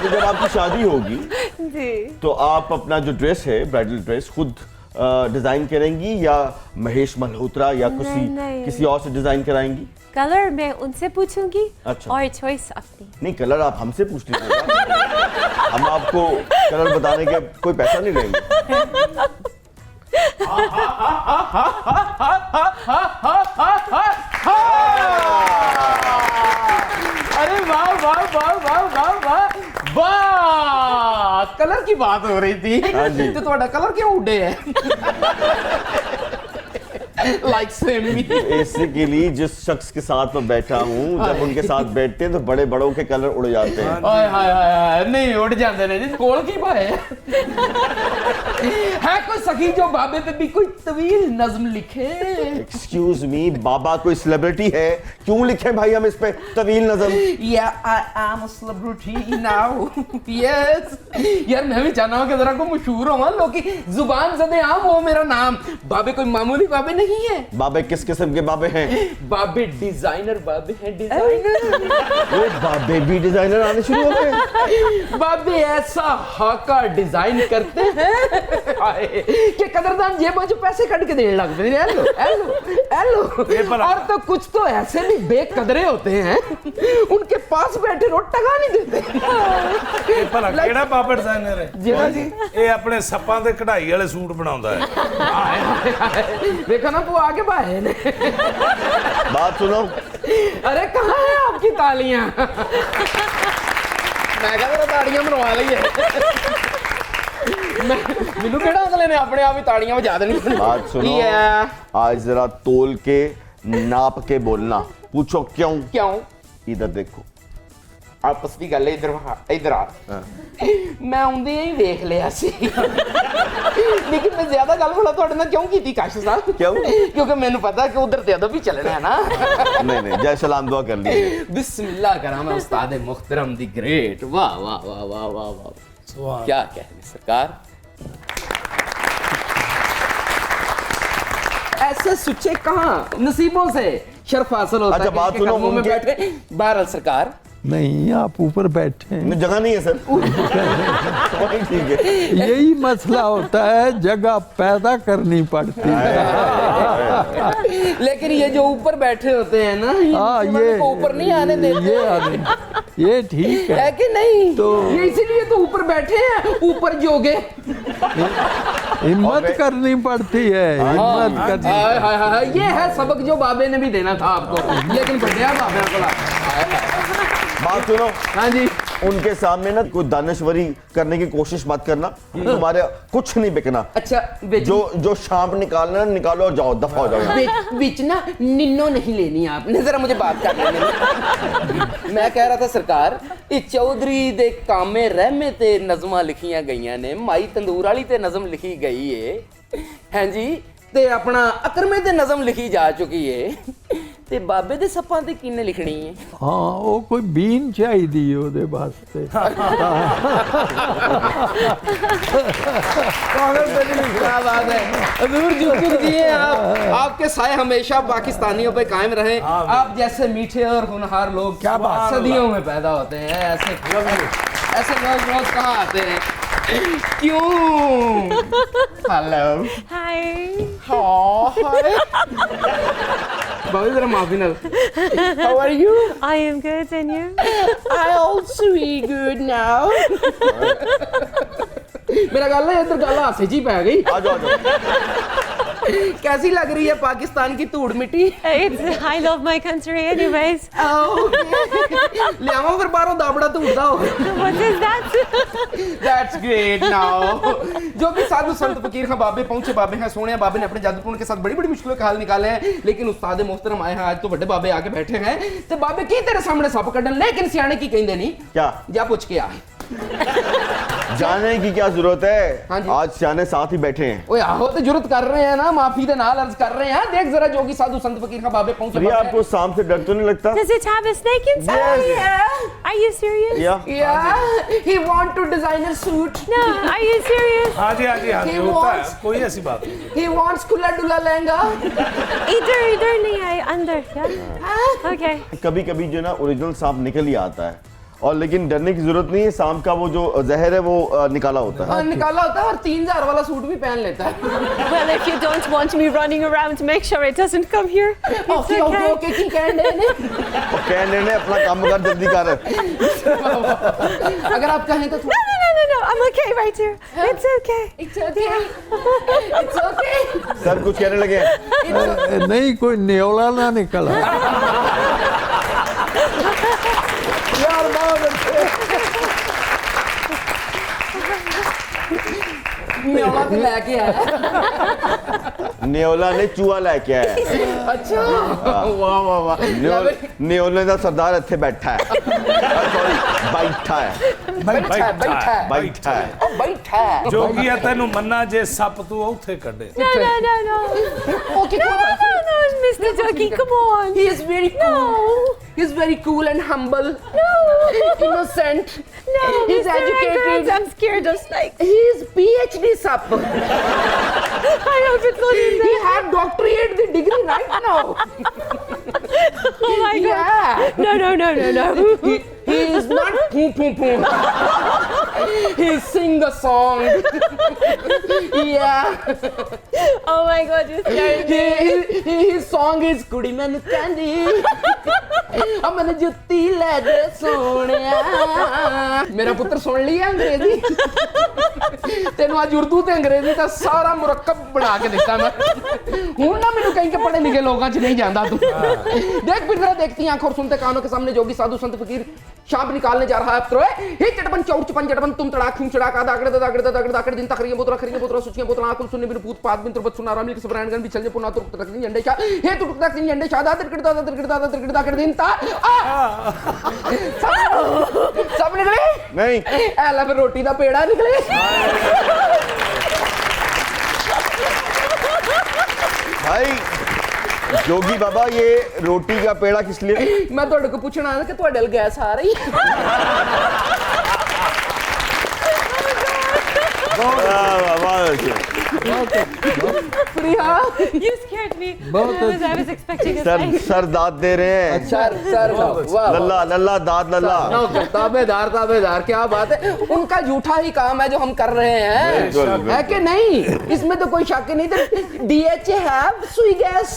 तो जब आपकी शादी होगी जी तो आप अपना जो ड्रेस है, ब्राइडल ड्रेस, खुद डिजाइन करेंगी या महेश मल्होत्रा या नहीं। किसी और से डिजाइन कराएंगी? कलर मैं उनसे पूछूंगी। अच्छा। और चॉइस अपनी। नहीं, कलर आप हमसे पूछ लीजिएगा। हम आपको कलर बताने के कोई पैसा नहीं लेंगे। अरे वाह वाह वाह वाह वाह वाह वाह, कलर की बात हो रही थी हाँ जी। तो ਤੁਹਾਡਾ कलर क्यों उड़े है? लाइक सेम मी। बेसिकली जिस शख्स के साथ मैं बैठा हूँ, जब उनके साथ बैठते हैं तो बड़े बड़ों के कलर उड़ जाते हैं। हाय हाय हाय, नहीं उड़ जाते ने जी, कोल की पाए है कोई सखी जो बाबे पे भी कोई तवील नज्म लिखे? एक्सक्यूज मी, बाबा कोई सेलिब्रिटी है, क्यों लिखे भाई हम इस पे तवील नज़म? या I am a celebrity now. Yes यार, मैं भी चाहना हूं कि जरा को मशहूर होवा, लोग जुबान से दे आम हो मेरा नाम। बाबे कोई मामूली बाबे नहीं है। बाबे किस किस्म के बाबे हैं? बाबे डिजाइनर बाबे हैं, डिजाइनर। ये बाबे भी डिजाइनर आने शुरू हो गए। बाबे ऐसा हाका डिजाइन करते हैं कि कदरदान जेबों से पैसे कट के देने लगते हैं। Hello hello hello. और तो कुछ तो ऐसे भी बेकदरे होते हैं, उनके पास बैठे रो टका नहीं देते। भला केड़ा बाबा डिजाइनर है? जेड़ा जी ਇਹ ਆਪਣੇ ਸੱਪਾਂ ਦੇ ਕਢਾਈ ਵਾਲੇ ਸੂਟ ਬਣਾਉਂਦਾ ਹੈ। देखो ना वो आगे बाहे ने। बात सुनो, अरे कहाँ है आपकी तालियां? मैं कहा मेरा ताड़ियां बनवा ली है। मैनू केड़ा अगले ने अपने आप ही ताड़ियां बजा देनी। बात सुनो, आज जरा तोल के नाप के बोलना। पूछो क्यों? क्यों? इधर देखो। आपस की गल इधर आ। मैं आउंदे ही देख लिया सी, लेकिन मैं ज्यादा गल भला तुहाडे नाल क्यों कीती काश साहब? क्यों? क्योंकि मैनू पता कि उधर ते अदब भी चलना है ना। नहीं नहीं, जय सलाम दुआ कर लीजिए। बिस्मिल्लाह करा मैं उस्ताद मुहतरम दी ग्रेट। वाह वाह वाह वाह वाह वाह, क्या कहने सरकार। ऐसे सुच्चे कहाँ नसीबों से शर्फ हासिल होता है। अच्छा, बात सुनो, में बैठे बहरहाल सरकार। नहीं, आप ऊपर बैठे हैं। जगह नहीं है सर। ठीक है, यही मसला होता है, जगह पैदा करनी पड़ती है। लेकिन ये जो ऊपर बैठे होते हैं ना, ये ऊपर नहीं आने देते। ये ठीक है कि नहीं? तो ये इसीलिए तो ऊपर बैठे हैं, ऊपर जोगे। हिम्मत करनी पड़ती है, हिम्मत करनी। ये है सबक जो बाबे ने भी देना था आपको, लेकिन बढ़िया बाबे को। बात सुनो, हाँ जी, उनके सामने ना कोई दानश्वरी करने की कोशिश मत करना, तुम्हारे कुछ नहीं बिकना। अच्छा, जो शाम निकालना निकालो और जाओ, दफा हो जाओ। बीच ना निन्नो नहीं लेनी आपने, जरा मुझे बात करने देना। मैं कह रहा था सरकार, ये चौधरी दे कामे रहमे ते नज़मां लिखियां गईयां ने, माई तंदूर वाली ते नज़म लिखी गई है, हैं जी, ते अपना अकरमे ते नज़म लिखी जा चुकी है, ते बाबे दे सप्पां ते किन्ने लिखनी है? हाँ, वो कोई बीन चाहिदी ओदे वास्ते। क्या बात है, हजूर जुगजुग जिए आप, आपके साए हमेशा पाकिस्तानियों पे कायम रहे। आप जैसे मीठे और होनहार लोग क्या बात सदियों में पैदा होते हैं। ऐसे लोग रोज कहाँ आते हैं? क्यों? हेलो, हाय। हाय, बहुत जरा माफी ना। How are you? I am good and you? I also be good now. मेरा गल है इधर गल हासे जी पै गई। आ जाओ। कैसी लग रही है पाकिस्तान की धूड़ मिट्टी? I love my country anyways. ले आओ फिर बाहरों दाबड़ा धूड़ दा। What is that? That's great now. जो भी साधु संत फकीर खां बाबे पहुंचे बाबे हैं, सोने बाबे ने अपने जादूटून के साथ बड़ी बड़ी मुश्किलों के हाल निकाले हैं, लेकिन उस्ताद मोहतरम आए हैं आज, तो बड़े बाबे आके बैठे हैं, तो बाबे की तेरे सामने सप कड्डन, लेकिन सियाने की कहंदे नहीं। क्या? जा पूछ के आ। जाने की क्या जरूरत है? हाँ जी। आज सियाने साथ ही बैठे हैं। ओए आहो, तो जरूरत कर रहे हैं ना, माफी दे नाल अर्ज कर रहे हैं। देख जरा जोगी साधु संत फकीर खां बाबे पहुंचे। प्रिया, आपको सांप से डर तो नहीं लगता? Does it have a snake inside? Yeah. Are you serious? Yeah, he want to designer suit. No, are you serious? हाँ जी हाँ जी हाँ जी, He होता है, wants- कोई ऐसी बात नहीं। He wants खुला डुला लहंगा। इधर नहीं है, अंदर। Yeah. Okay. कभी कभी जो ना ओरिजिनल सांप निकल ही आता है, और लेकिन डरने की जरूरत नहीं है, शाम का वो जो जहर है वो निकाला होता है। हाँ, निकाला होता है और 3000 वाला सूट भी पहन लेता है। Well, if you don't want me running around, make sure it doesn't come here. It's okay okay okay की कहने ने और कहने ने अपना काम कर जल्दी कर। अगर आप कहें तो थोड़ा No, I'm okay right here. It's okay. It's okay. It's okay. Sir कुछ कहने लगे हैं? नहीं कोई न्योला ना निकला। यार बहुत अच्छे। न्योला तो लेके आया। न्योला ने चूहा लेके आया। अच्छा वाह वाह वाह न्योले ਦਾ ਸਰਦਾਰ ਇੱਥੇ ਬੈਠਾ ਹੈ। ਸੌਰੀ ਬੈਠਾ ਹੈ। बैठा है बैठा है ਬੈਠਾ ਹੈ। ओ बैठा है ਜੋਗੀਆ ਤੈਨੂੰ ਮੰਨਾ ਜੇ ਸੱਪ ਤੂੰ ਉੱਥੇ ਕੱਢੇ। No. Okay No, Mr. Jockey, come on. he is very cool he's very cool and humble innocent No, he's Mr. educated Edwards, I'm scared of snakes. he is PhD sap I hope it's not in he there. had doctorate degree right now Oh my God. yeah No. he is not poo poo poo he sing a song yeah Oh my God, you're scaring me. his song is ਕੁੜੀ ਮੈਨੂੰ ਕਹਿੰਦੀ ਆ ਮੈਨੂੰ ਜੁੱਤੀ ਲੈ ਦੇ ਸੋਹਣਿਆ ਮੇਰਾ ਪੁੱਤਰ ਸੁਣ ਲਈ ਅੰਗਰੇਜ਼ੀ ਤੈਨੂੰ ਅੱਜ ਉਰਦੂ ਤੇ ਅੰਗਰੇਜ਼ੀ ਦਾ ਸਾਰਾ ਮੁਰੱਕਬ ਬਣਾ ਕੇ ਦਿੱਤਾ ਮੈਂ ਹੁਣ ਨਾ ਮੈਨੂੰ ਕਹੀਂ ਕਿ ਪੜ੍ਹੇ ਲਿਖੇ ਲੋਕਾਂ 'ਚ नहीं जानता तू देख फिर जरा देखती आंखों और सुनते कानों के सामने जोगी साधु संत फकीर शाप निकालने जा रहा है त्रोए हे चटपन चौड़ चपन चटपन तुम तड़ाक खूम चड़ाका दागड़े दिन तखरियां बोतरा सुचियां बोतरा आंखों सुनने बिन भूत पाद बिन तुरबत सुना राम लिख सबरायण गन भी चलने पुना तुरक तक दिन झंडे शा हे तुरक तक दिन झंडे शा दा तिरकड़ दिन ता सब निकले नहीं ए ला फिर रोटी दा पेड़ा निकले भाई जोगी बाबा ये रोटी का पेड़ा किस लिए? मैं ਤੁਹਾਡੇ ਕੋ ਪੁੱਛਣਾ ਹੈ ਕਿ ਤੁਹਾਡੇ ਨਾਲ ਗੈਸ ਆ ਰਹੀ प्रिया You scared me. बहुत Because I was expecting a sir snake. Sir दाद दे रहे हैं। सर वाह लल्ला लल्ला दाद लल्ला। ताबेदार क्या बात है उनका झूठा ही काम है जो हम कर रहे हैं बिल्कुल, है कि नहीं इसमें तो कोई शक ही नहीं DHA have sui gas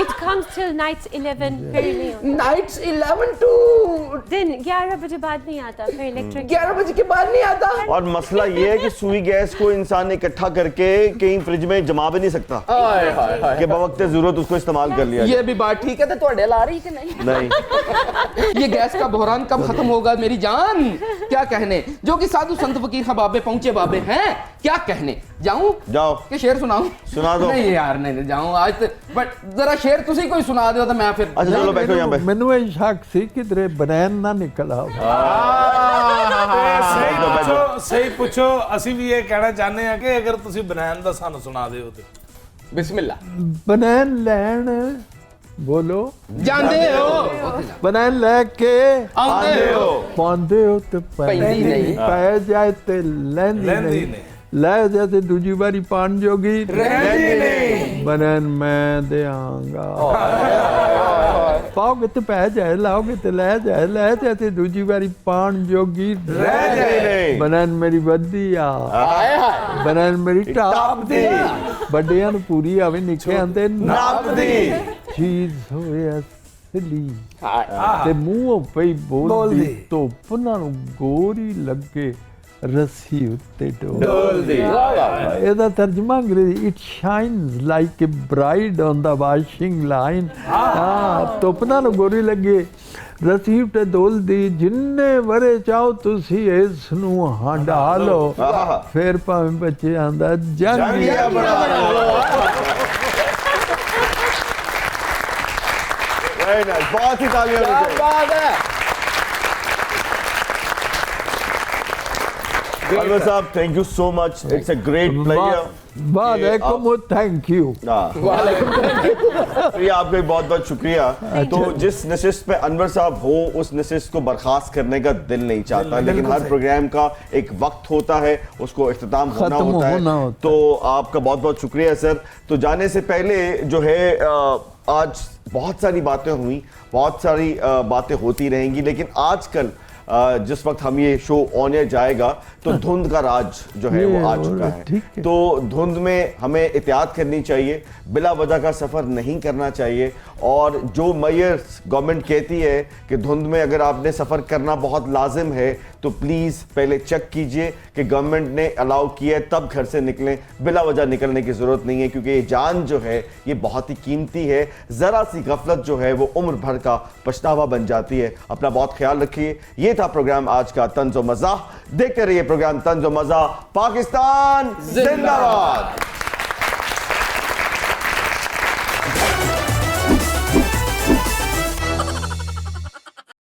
It comes till nights 11 very late. nights 11 to दिन 11 बजे बाद नहीं आता फिर इलेक्ट्रिक 11 बजे के बाद नहीं आता और मसला ये है कि सुई गैस को इंसान इकट्ठा करके कहीं फ्रिज में जमा भी नहीं सकता हाय हाय हाय कि बवक्त जरूरत उसको इस्तेमाल कर लिया ये भी बात ठीक है तो ਤੁਹਾਡੇ ला रही कि नहीं नहीं ये गैस का बहरान कब खत्म होगा मेरी जान क्या कहने जो कि साधु संत फकीर हबाबे पहुंचे बाबे हैं क्या कहने जाऊं जाओ कि शेर सुनाऊं सुना दो। नहीं यार नहीं जाऊं आज तो बट जरा शेर तुसी कोई सुना दो तो मैं फिर अच्छा चलो बैठो यहाँ पे। ਮੈਨੂੰ ਇਹ ਸ਼ੱਕ ਸੀ ਕਿਧਰੇ ਬਨੈਨ ਨਾ ਨਿਕਲ ਆਵੇ ਸਹੀ ਪੁੱਛੋ ਅਸੀਂ ਵੀ ਇਹ ਕਹਿਣਾ ਚਾਹੁੰਦੇ ਆ ਕਿ ਅਗਰ ਤੁਸੀਂ ਬਨਾਨ ਦਾ ਸਾਨੂੰ ਸੁਣਾ ਦਿਓ ਤੇ बिस्मिल्लाह ਬਨੈਨ ਲੈਣ ਬੋਲੋ जानते हो ਬਨੈਨ ਲੈ ਕੇ आंदे हो ਪਾਉਂਦੇ ਹੋ ਤੇ ਪੈਂਦੀ ਨਹੀਂ। ਪੈ ਜਾਏ ਤੇ ਲੈਂਦੀ ਲੈਂਦੀ ਨਹੀਂ ਨਹੀਂ। ਲੈ ਜਾ ਤੇ ਦੂਜੀ ਵਾਰੀ ਪਾਣ ਜੋਗੀ रहती नहीं ਬਨੈਨ ਮੈਂ ਦਿਆਂਗਾ ਪਾਓਗੇ ਤੇ ਪੈ ਜਾਏ ਲਾਓਗੇ ਤੇ ਲੈ ਜਾਏ ਤੇ ਦੂਜੀ ਵਾਰੀ ਪਾਣ ਜੋਗੀ रह जाए नहीं। ਬਨੈਨ ਮੇਰੀ ਵੱਡੀ ਆ हाय हाय ਬਨੈਨ ਮੇਰੀ ਟਾਪ ਦੀ ਵੱਡਿਆਂ ਨੂੰ ਪੂਰੀ ਆਵੇ ਨਿੱਕਿਆਂ ਤੇ नाप दी। ਚੀਜ਼ ਹੋਏ ਅਸਲੀ हाय ਤੇ ਮੂੰਹੋਂ ਪਈ ਬੋਲਦੀ ਧੁੱਪ ਨਾਲ ਗੋਰੀ ਲੱਗੇ ਰੱਸੀ ਉੱਤੇ ਡੋਲ दी ਇਹਦਾ ਤਰਜਮਾ ਅੰਗਰੇਜ਼ੀ it shines like a bride on the washing line ਧੁੱਪ ਨਾਲ ਗੋਰੀ ਲੱਗੇ ਰੱਸੀ ਉੱਤੇ ਡੋਲਦੀ ਜਿੰਨੇ ਵਰੇ ਚਾਹੋ ਤੁਸੀਂ ਇਸ ਨੂੰ ਹੰਡਾ ਲਓ ਫਿਰ ਭਾਵੇਂ ਬੱਚਿਆਂ ਦਾ ਜੰਗੀਆ Very nice, बहुत ही तालियां क्या बजाएं। बात है अनवर साहब thank you so much it's a great pleasure. वालेकुम थैंक यू ये आपका भी बहुत बहुत शुक्रिया। तो जिस नशिस्त पे अनवर साहब हो उस नशिस्त को बर्खास्त करने का दिल नहीं चाहता, लेकिन हर प्रोग्राम का एक वक्त होता है, उसको इख्तिताम होना खत्म होता होना है। होता तो आपका बहुत बहुत शुक्रिया सर। तो जाने से पहले जो है आज बहुत सारी बातें हुई, बहुत सारी बातें होती रहेंगी, लेकिन आजकल जिस वक्त हम ये शो ऑन एयर जाएगा तो धुंध का राज जो है वो आ चुका ठीक है। है। तो धुंध में हमें एहतियात करनी चाहिए, बिला वजह का सफ़र नहीं करना चाहिए। और जो मैयर गवर्नमेंट कहती है कि धुंध में अगर आपने सफ़र करना बहुत लाजिम है तो प्लीज़ पहले चेक कीजिए कि गवर्नमेंट ने अलाउ किया है तब घर से निकलें, बिला वजह निकलने की ज़रूरत नहीं है, क्योंकि ये जान जो है ये बहुत ही कीमती है। ज़रा सी गफलत जो है वो उम्र भर का पछतावा बन जाती है। अपना बहुत ख्याल रखिए। ये था प्रोग्राम आज का तंज़ व मज़ाह। देखते रहिए प्रोग्राम तंज़ व मज़ाह। पाकिस्तान जिंदाबाद।